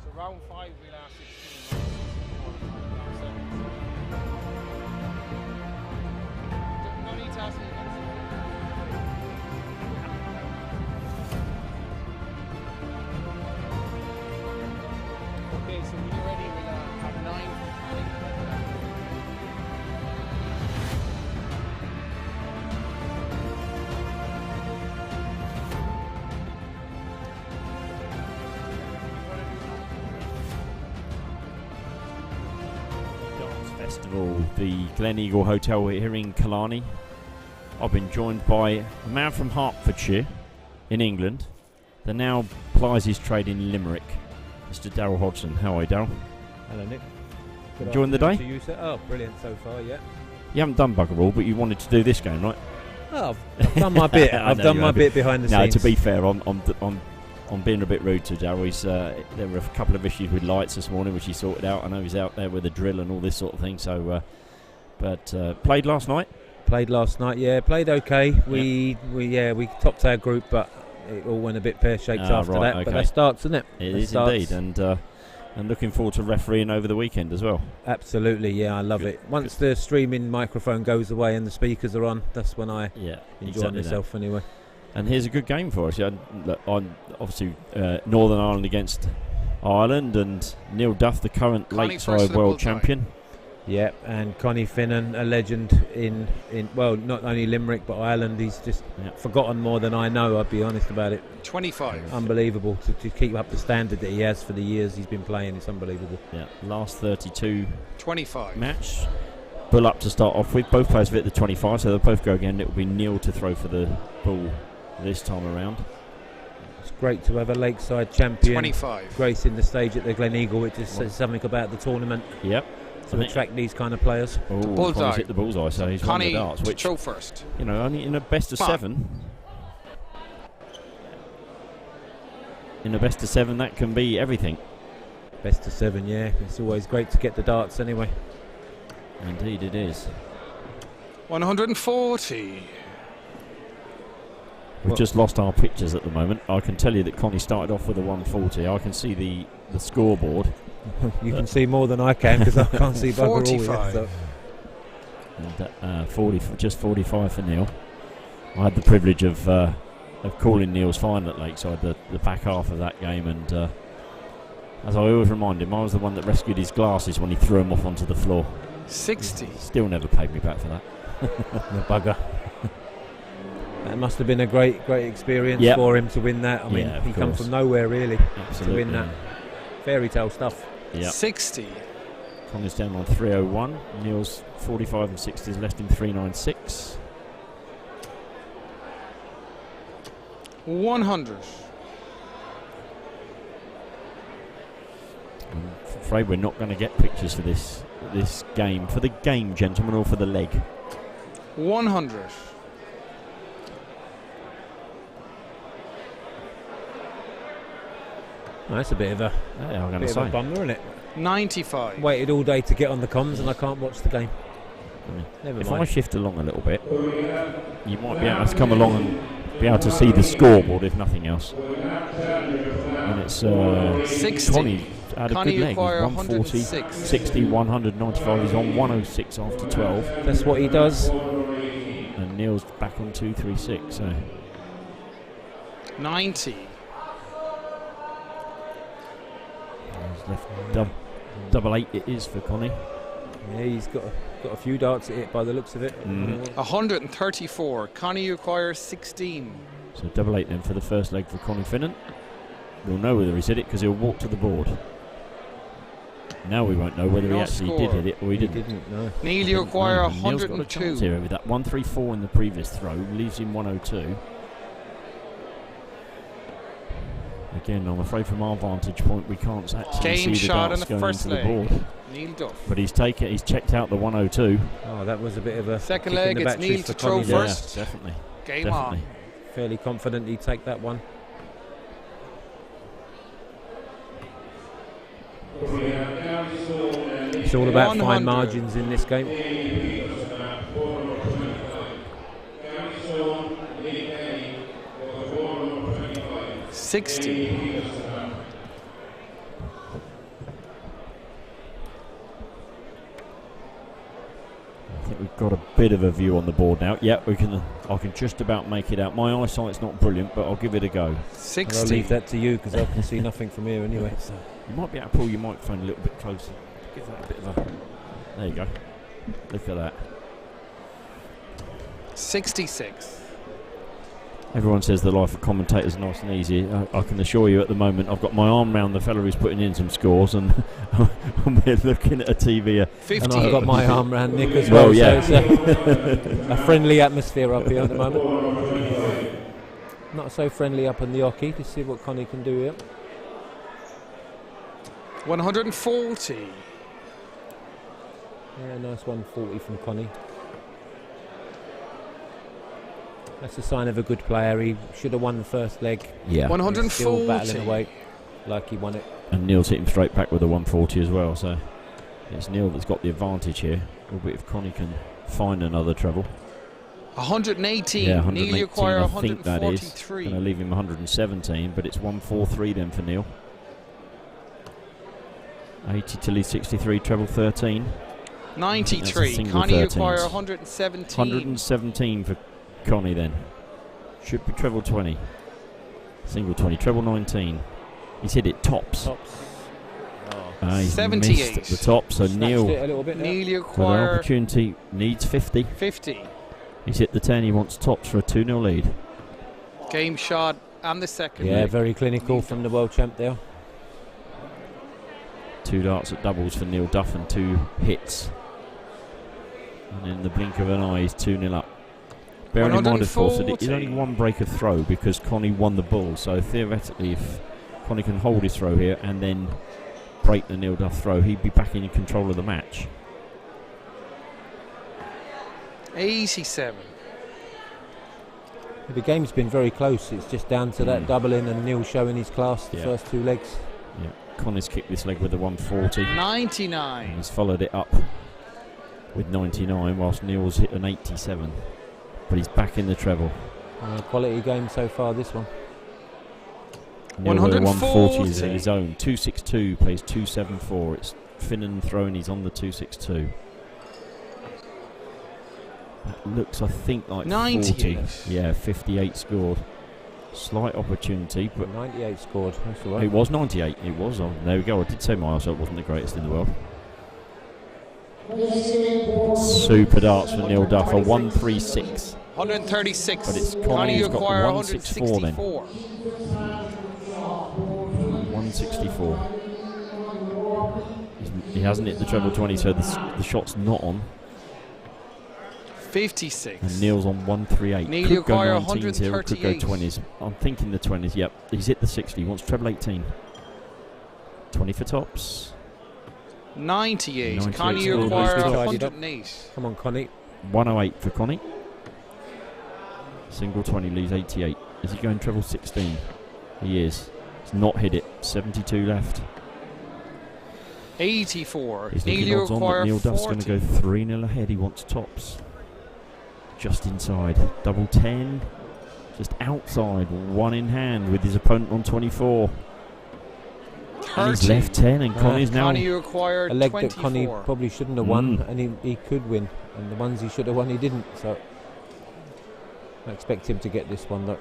So round 5 we last 16. Round 7. No need to ask me. Okay, so when you're ready, we'll have 9. Dance Festival, the Glen Eagle Hotel here in Killarney. I've been joined by a man from Hertfordshire in England that now plies his trade in Limerick, Mr. Daryl Hodgson. How are you, Daryl? Hello, Nick. Good Enjoying the afternoon day? to you, sir. Oh, brilliant so far, yeah. You haven't done bugger all, but you wanted to do this game, right? Oh, I've done my bit. I I've know done you my have. bit behind the No, scenes. to be fair, I'm being a bit rude to Daryl. There were a couple of issues with lights this morning, which he sorted out. I know he's out there with a drill and all this sort of thing. So, but played last night. Played last night, yeah. Played okay. We topped our group, but it all went a bit pear-shaped after right, that. okay. But that starts, isn't it? It That is starts. indeed, and looking forward to refereeing over the weekend as well. Absolutely, yeah. I love Good, it. Once the streaming microphone goes away and the speakers are on, that's when I Yeah, enjoy exactly myself anyway. that. And here's a good game for us. Yeah, look, on obviously Northern Ireland against Ireland, and Neil Duff, the current Connie first Lakeside to the world bullseye. champion. Yeah, and Connie Finnan, a legend in well, not only Limerick but Ireland. He's just forgotten more than I know. I'll be honest about it. 25. Unbelievable to keep up the standard that he has for the years he's been playing. It's unbelievable. Yeah, last 32 25. match. Bull up to start off with. Both players have hit the 25, so they'll both go again. It will be Neil to throw for the bull this time around. It's great to have a Lakeside champion 25. gracing the stage at the Glen Eagle, which just says something about the tournament Yep. to attract these kind of players. Oh, bullseye. Connie's hit the bullseye, so he's won the Connie darts, to which, throw first. you know, only in a best of 5. 7. In a best of 7, that can be everything. Best of 7, yeah. It's always great to get the darts anyway. Indeed, it is. 140. We've just lost our pictures at the moment. I can tell you that Connie started off with a 140. I can see the scoreboard. You can see more than I can because I can't see bugger all. 45. Yet, so. And 45 for Neil. I had the privilege of calling Neil's final at Lakeside, the back half of that game, and as I always remind him, I was the one that rescued his glasses when he threw them off onto the floor. 60. Still never paid me back for that. The bugger. That must have been a great experience Yep. for him to win that. I mean, Yeah, of he come course. from nowhere really Absolutely. to win that. Fairy tale stuff. Yeah. 60. Connie's down on 301. Neil's 45 and 60 is left in 396. 100. I'm afraid we're not going to get pictures for this game. For the game, gentlemen, or for the leg? 100. Oh, that's a bit of a Yeah, I'm going to say. bummer, isn't it? 95. Waited all day to get on the comms and I can't watch the game. Never If mind. I shift along a little bit, you might be able to come along and be able to see the scoreboard, if nothing else. And it's 60. Connie had a Connie good leg. He's acquire 140, 106. 60, 195. He's on 106 after 12. That's what he does. And Neil's back on 236. So 90. he's left double 8 it is for Connie. Yeah, he's got a few darts at it by the looks of it. 134. Connie acquires 16. So double 8 then for the first leg for Connie Finnan. We'll know whether he's hit it because he'll walk to the board. Now we won't know whether he No actually score. did hit it or he He didn't. didn't, no. Neil, you acquire No, Neil's got a chance 102. here with that 134 in the previous throw, leaves him 102. Again, I'm afraid from our vantage point we can't actually Game see the shot on darts the going first into the leg. board. Neil Duff. But he's checked out the 102. Oh, that was a bit of a Second kick in leg, the it's batteries Neil for to throw Connie there. first. Yeah, definitely. Game Definitely. on. Fairly confident he'd take that one. It's all about 100. fine margins in this game. 60. I think we've got a bit of a view on the board now. Yeah, we can. I can just about make it out. My eyesight's not brilliant, but I'll give it a go. 60. I'll leave that to you because I can see nothing from here anyway. So. You might be able to pull your microphone a little bit closer. Give that a bit of a... There you go. Look at that. 66. Everyone says the life of commentators is nice and easy. I can assure you at the moment I've got my arm round the fella who's putting in some scores and we're looking at a TV. 50. And I've got my arm round Nick as well. Well, yeah. So it's a friendly atmosphere up here at the moment. Not so friendly up in the hockey. To see what Connie can do here. 140. Yeah, nice 140 from Connie. That's a sign of a good player. He should have won the first leg. Yeah. 140. Still battling away like he won it. And Neil's hit him straight back with a 140 as well. So it's Neil that's got the advantage here. Albeit if Connie can find another treble. 118. Yeah, Neil 118 acquire I think that is. 143. Going to leave him 117, but it's 143 then for Neil. 80 till he's 63, treble 13. 93. Connie acquire 117. 117 for Connie then. Should be treble 20. Single 20, treble 19. He's hit it tops. He's 78. missed at the top, so Snatched Neil it a little bit there. Neil with an acquire opportunity needs 50. 50. He's hit the 10, he wants tops for a 2-0 lead. Game shot and the second. Yeah, very clinical from the world champ there. 2 darts at doubles for Neil Duff and 2 hits. And in the blink of an eye, he's 2-0 up. Bearing in mind, of course, that it's only 1 break of throw because Connie won the bull. So theoretically, if Connie can hold his throw here and then break the Neil Duff throw, he'd be back in control of the match. 87. The game's been very close. It's just down to that doubling and Neil showing his class the first 2 legs. Yeah, Connie's kicked this leg with a 140. 99. And he's followed it up with 99, whilst Neil's hit an 87. But he's back in the treble. Quality game so far, this one. Neil with a 140 is 140. his own. 262 plays 274. It's Finnan throwing. He's on the 262. That looks, I think, like 98. 40. Yeah, 58 scored. Slight opportunity, but 98 scored. That's all right. it was 98. It was on. There we go. I did say my eyesight wasn't the greatest in the world. Super darts for Neil Duff. A 136. 136. But it's Connie Connie who's got acquire 164 then. 164. 164. He hasn't hit the treble 20, so the shot's not on. 56. And Neil's on 138. Neil Could go acquire 19s here, or could go 138. 20s. I'm thinking the 20s, yep. He's hit the 60. He wants treble 18. 20 for tops. 98. 98 Connie scored. acquire Tidied up. 108. Come on, Connie. 108 for Connie. Single 20 leaves 88. Is he going treble 16? He is. He's not hit it. 72 left. 84. He's looking Neil odds on that acquire Neil Duff's going to go 3-0 ahead. He wants tops. Just inside. Double 10. Just outside. 1 in hand with his opponent on 24. And he's 30. left 10 and Connie's now... Connie acquired A leg 24. that Connie probably shouldn't have won, and he could win. And the ones he should have won, he didn't. So I expect him to get this one, though.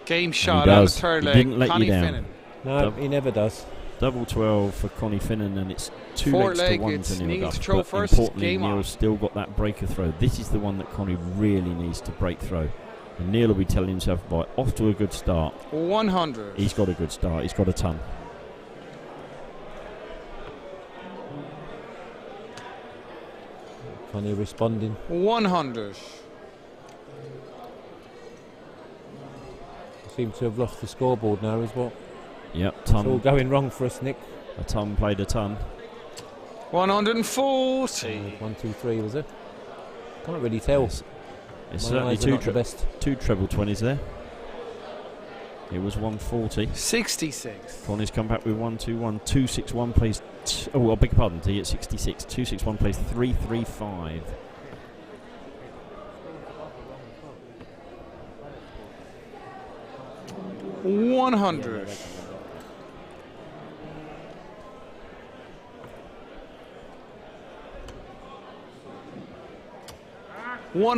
Game shot he on the does. third He leg. didn't let you Connie down. Finnan. No, Dub- he never does. Double 12 for Connie Finnan, and it's 2 Four legs to leg, 1 it's to Neil Neil Duff. to throw But first, importantly, game on. Neil's still got that breaker throw. This is the one that Connie really needs to break through. And Neil will be telling himself, right, off to a good start. 100. He's got a good start. He's got a ton. Connie responding. 100. Seem to have lost the scoreboard now as well. Yep, It's all ton. going wrong for us, Nick. A ton played a ton. 140. 1, 2, 3 was it? Can't really tell. It's My certainly eyes are not the best. two treble 20s there. It was 140. 66. Connie's come back with 121. 261 plays. I beg your pardon. He at 66. 261 plays 335. $100.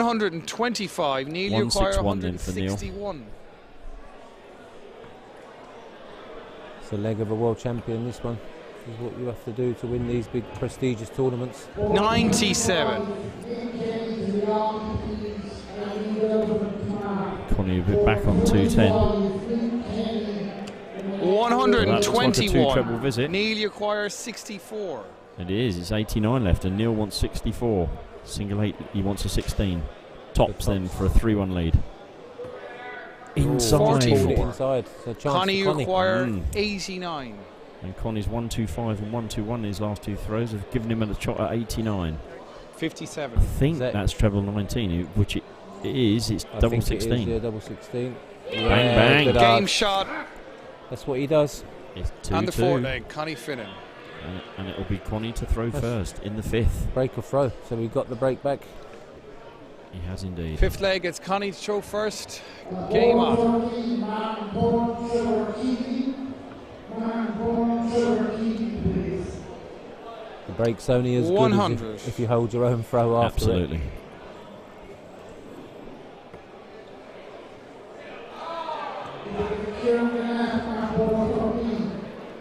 125. Neil, you acquire 161 then for Neil. 161. It's a leg of a world champion, this one. This is what you have to do to win these big prestigious tournaments. 97. Connie a bit back on 210. 121. two-treble visit. Neil, you acquire 64. It is. It's 89 left, and Neil wants 64. Single 8. He wants a 16. Tops then for a 3-1 lead. Inside. 44. Inside. So a chance Connie, for you acquire Mm. 89. And Connie's 125 and 121 in his last two throws have given him a shot at 89. 57. I think that- that's treble 19, which it is. It's I double think 16. It is, yeah, double 16. Bang, bang. good Game art. shot. That's what he does. It's 2-2. And the fourth leg, Connie Finnan. And it'll be Connie to throw That's- first in the fifth. Break or throw. So we got the break back. He has indeed. Fifth leg, it's Connie to throw first. Game on. The break's only as good 100. as if you hold your own throw after Absolutely. it.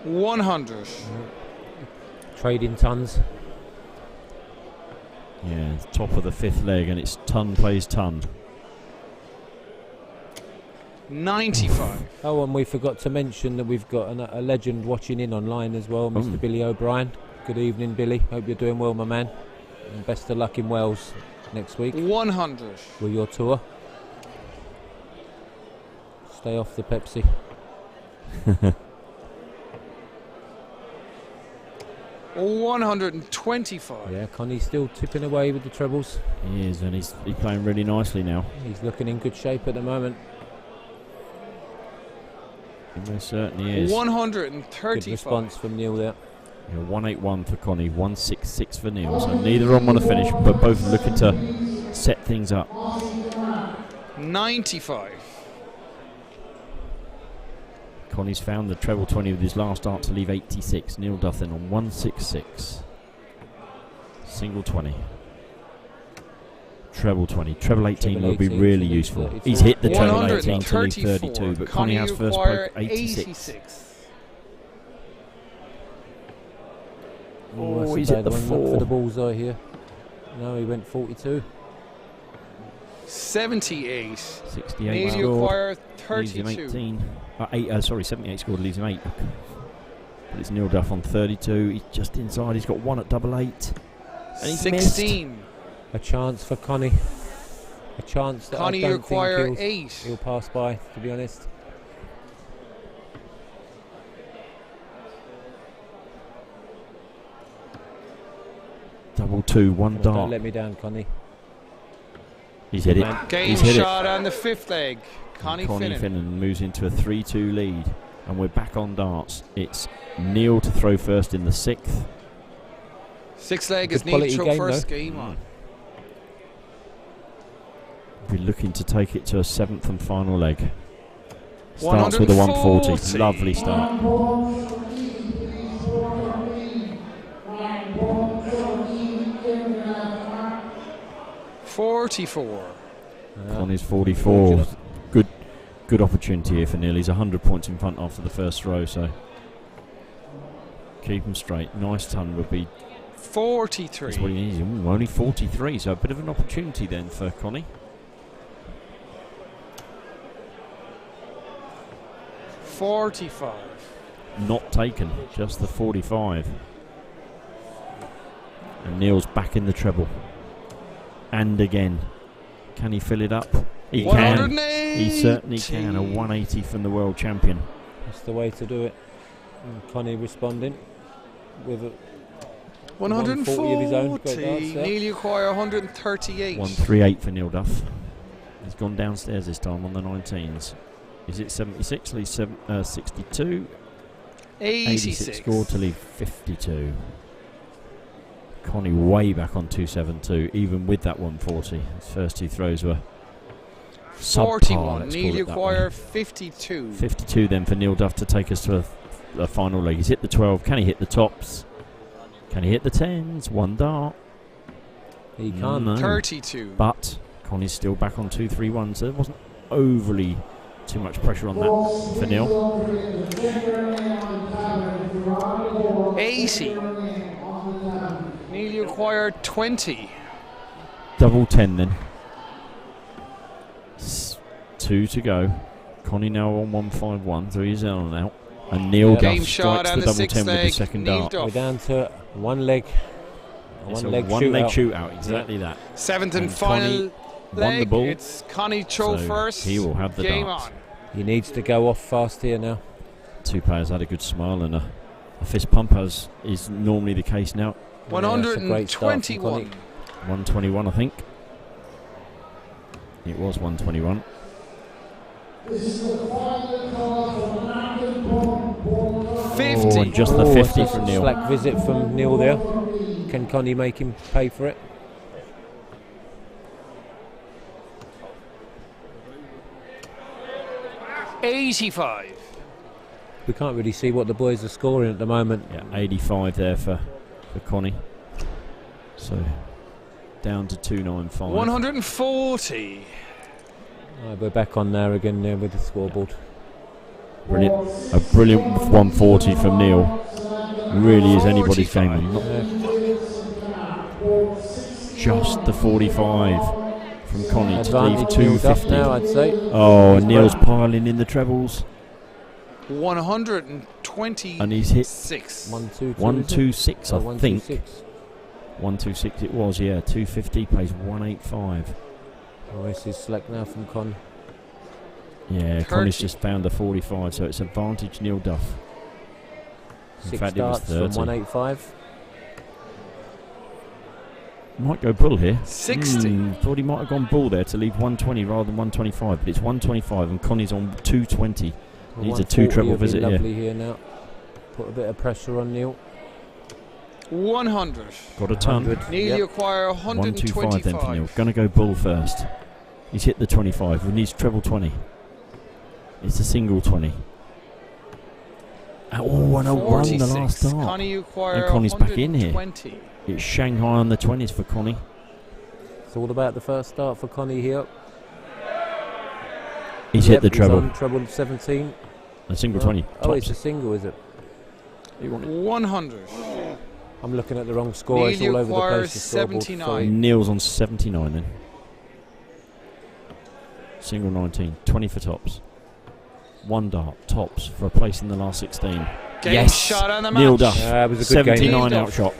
$100. Trading tons. Yeah, it's top of the fifth leg, and it's ton plays ton. 95. Oh, and we forgot to mention that we've got a legend watching in online as well, Mr. Billy O'Brien. Good evening, Billy. Hope you're doing well, my man. And best of luck in Wales next week 100. with your tour. Stay off the Pepsi. $125. Yeah, Connie's still tipping away with the trebles. He is, and he's playing really nicely now. He's looking in good shape at the moment. He most certainly is. 135. Good response from Neil there. Yeah, 181 for Connie, 166 for Neil. So neither of them want to finish, but both looking to set things up. 95. Connie's found the treble 20 with his last dart to leave 86. Neil Duffin on 166. Single 20. Treble 20. Treble 18 Treble will be 18 really to useful. 32. He's hit the treble 18 to leave 134. 32, but Connie has first acquire poke 86. Oh, that's a he's bad hit the one. Look 4. for the bullseye here. No, he went 42. 78. 68 Neil, you scored. acquire Leaves him 32. 18. 78 scored, leaves him 8. But it's Neil Duff on 32. He's just inside. He's got one at double 8. And he's 16. A chance for Connie. A chance that Connie, I you don't acquire think 8. he'll pass by, to be honest. Double 2, one Don't dart. let me down, Connie. He's hit it. Man. Game He's hit it. shot on the fifth leg. Connie Finnan. Finnan moves into a 3-2 lead, and we're back on darts. It's Neil to throw first in the sixth. Sixth leg Good is Neil quality throw game, first. though. Game on. Be looking to take it to a seventh and final leg. Starts with a 140. Lovely start. 44. Connie's 44. Good opportunity here for Neil. He's 100 points in front after the first throw, so keep him straight. Nice ton would be. That's what 43. he needs. Ooh, only 43, so a bit of an opportunity then for Connie. 45. Not taken, just the 45. And Neil's back in the treble. And again. Can he fill it up? He can. 180. He certainly can. A 180 from the world champion. That's the way to do it. And Connie responding with a 140 of his own. Great darts there. Neil, you acquire 138. 138 for Neil Duff. He's gone downstairs this time on the 19s. Is it 76? Leads 62. 86. score to lead 52. Connie way back on 272, even with that 140. His first two throws were subpar, 41. let's Neil call it that Uquire, way. 52. 52 then for Neil Duff to take us to a final leg. He's hit the 12. Can he hit the tops? Can he hit the 10s? One dart. He can't. No. 32. But Connie's still back on 231, so there wasn't overly too much pressure on that for Neil. 80. Neil Uquire, 20. Double 10 then. 2 to go. Connie now on 151, so he's out and out. And Neil Game Duff shot strikes and the the double sixth 10 with the leg. second Neil dart. Duff. We're down to one leg. It's One a leg one-leg shootout. shootout, exactly that. Seventh and And final Connie won leg. the ball. It's Connie Cho So first. he will have the Game darts. on. He needs to go off fast here now. Two players had a good smile and a fist pump, as is normally the case now. Yeah, that's a great start from 121. Connie. 121, I think. It was 121. Oh, 50. and just the Oh, 50 it's a from Neil. slack visit from Neil there. Can Connie make him pay for it? $85. We can't really see what the boys are scoring at the moment. Yeah, 85 there for Connie. So down to 295. 140. We're back on there again there with the scoreboard. Brilliant. A brilliant 140 from Neil. Really is anybody's game. I'm not just the 45 from Connie to leave Advantage Neil Duff 250. now, I'd say. Oh, and Neil's piling in the trebles. 126. And he's hit 1-2-2. 126, I think. 1-2-6. 126 it was, yeah. 250 pays 185. Oh, this is slack now from Con. Yeah, 30. Connie's just found the 45, so it's advantage Neil Duff. In 6 fact, it was darts from 30. 185. Might go bull here. 60. Thought he might have gone bull there to leave 120 rather than 125, but it's 125 and Connie's on 220. Needs a 2 treble visit here. Lovely here now. Put a bit of pressure on Neil. 100. Got a ton. 100. Neil Yep. Uquire, 125 then for Neil. 125. Gonna go bull first. He's hit the 25. He needs treble 20. It's a single 20. Oh, and a run the last 46. dart. Connie Uquire, And Connie's back in here. 120. It's Shanghai on the 20s for Connie. It's all about the first start for Connie here. He's Yep, hit the treble. on treble 17. A single 20. Oh, Tops. it's a single, is it? 100. I'm looking at the wrong score. It's Neil all over the Uquire, place. The scoreboard. 79. Neil's on 79 then. Single 19. 20 for tops. One dart. Tops for a place in the last 16. Game Yes. shot on the match. Neil Duff. Yeah, it was a good game. 79 Neil outshot.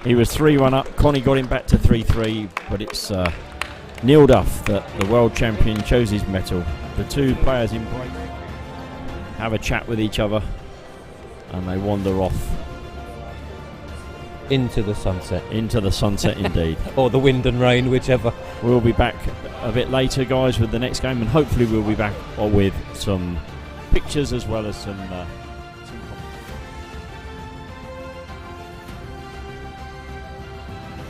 He was 3-1 up. Connie got him back to 3-3, but it's Neil Duff, the world champion, chose his mettle. The two players in break have a chat with each other and they wander off Into the sunset. into the sunset indeed. Or the wind and rain, whichever. We'll be back a bit later, guys, with the next game, and hopefully we'll be back with some pictures as well as some